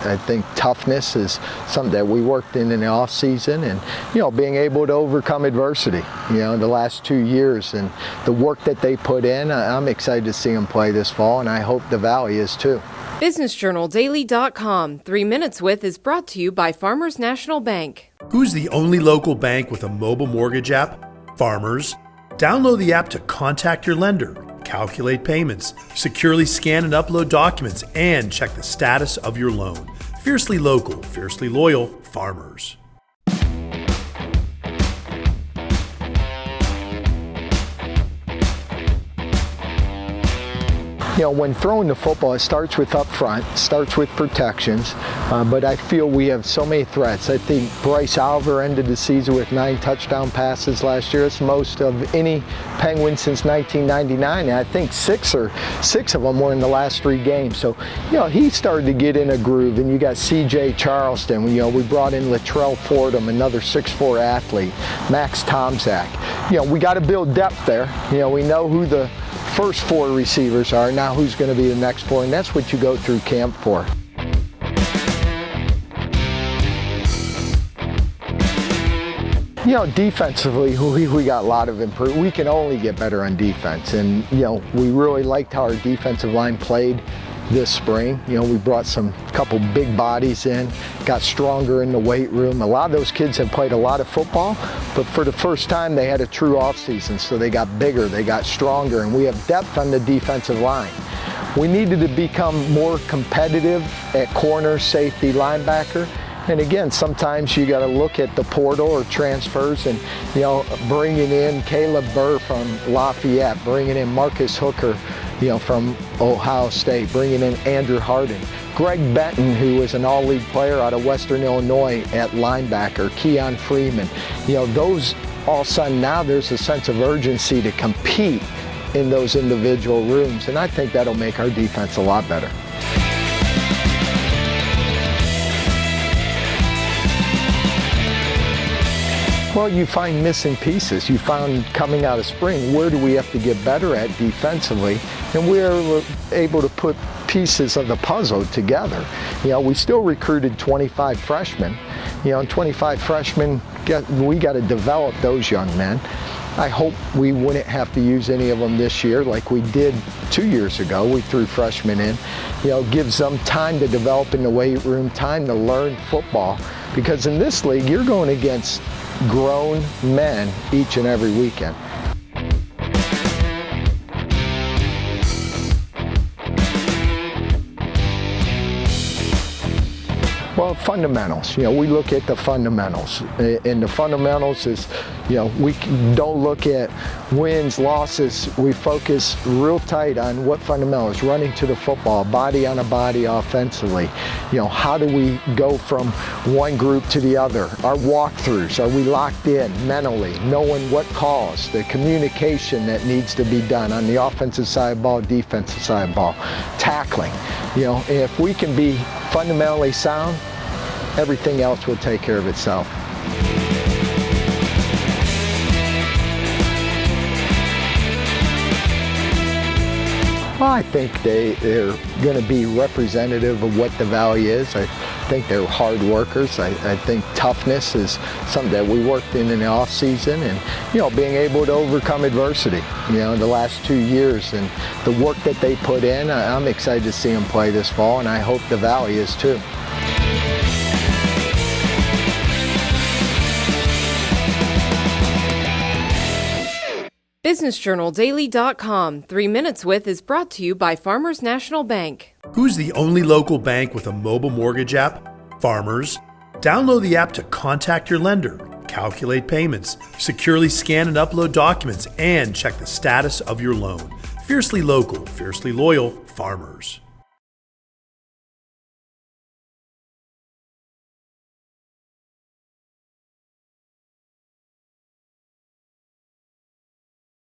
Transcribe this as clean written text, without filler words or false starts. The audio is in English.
I think toughness is something that we worked in the off season, and being able to overcome adversity the last 2 years and the work that they put in. I'm excited to see them play this fall, and I hope the Valley is too. BusinessJournalDaily.com 3 Minutes With is brought to you by Farmers National Bank. Who's the only local bank with a mobile mortgage app? Farmers. Download the app to contact your lender, calculate payments, securely scan and upload documents, and check the status of your loan. Fiercely local, fiercely loyal, Farmers. When throwing the football, it starts with up front, starts with protections, but I feel we have so many threats. I think Bryce Alver ended the season with 9 touchdown passes last year. It's the most of any Penguin since 1999, and I think six of them were in the last 3 games. So, he started to get in a groove, and you got C.J. Charleston. We brought in Latrell Fordham, another 6'4" athlete, Max Tomczak. We got to build depth there. We know who the first 4 receivers are, now who's going to be the next 4, and that's what you go through camp for. Defensively, we got a lot of improvement. We can only get better on defense, and we really liked how our defensive line played this spring. We brought some couple big bodies in, got stronger in the weight room. A lot of those kids have played a lot of football, but for the first time they had a true offseason, so they got bigger, they got stronger, and we have depth on the defensive line. We needed to become more competitive at corner, safety, linebacker. And again, sometimes you got to look at the portal or transfers, and bringing in Caleb Burr from Lafayette, bringing in Marcus Hooker from Ohio State, bringing in Andrew Hardin, Greg Benton, who was an all-league player out of Western Illinois at linebacker, Keon Freeman. Those all of a sudden now there's a sense of urgency to compete in those individual rooms, and I think that'll make our defense a lot better. Well, you find missing pieces. You found coming out of spring, where do we have to get better at defensively? And we're able to put pieces of the puzzle together. We still recruited 25 freshmen. And 25 freshmen, we got to develop those young men. I hope we wouldn't have to use any of them this year like we did 2 years ago. We threw freshmen in. Gives them time to develop in the weight room, time to learn football. Because in this league, you're going against grown men each and every weekend. Well, fundamentals. We look at the fundamentals, and the fundamentals is, we don't look at wins, losses. We focus real tight on what fundamentals: running to the football, body on a body offensively. How do we go from one group to the other? Our walkthroughs, are we locked in mentally, knowing what calls, the communication that needs to be done on the offensive side of the ball, defensive side of the ball, tackling. If we can be fundamentally sound, everything else will take care of itself. Well, I think they're going to be representative of what the Valley is. I think they're hard workers. I think toughness is something that we worked in the off season, and being able to overcome adversity the last 2 years, and the work that they put in. I'm excited to see them play this fall, and I hope the Valley is too. BusinessJournalDaily.com 3 Minutes With is brought to you by Farmers National Bank. Who's the only local bank with a mobile mortgage app? Farmers. Download the app to contact your lender, calculate payments, securely scan and upload documents, and check the status of your loan. Fiercely local, fiercely loyal, Farmers.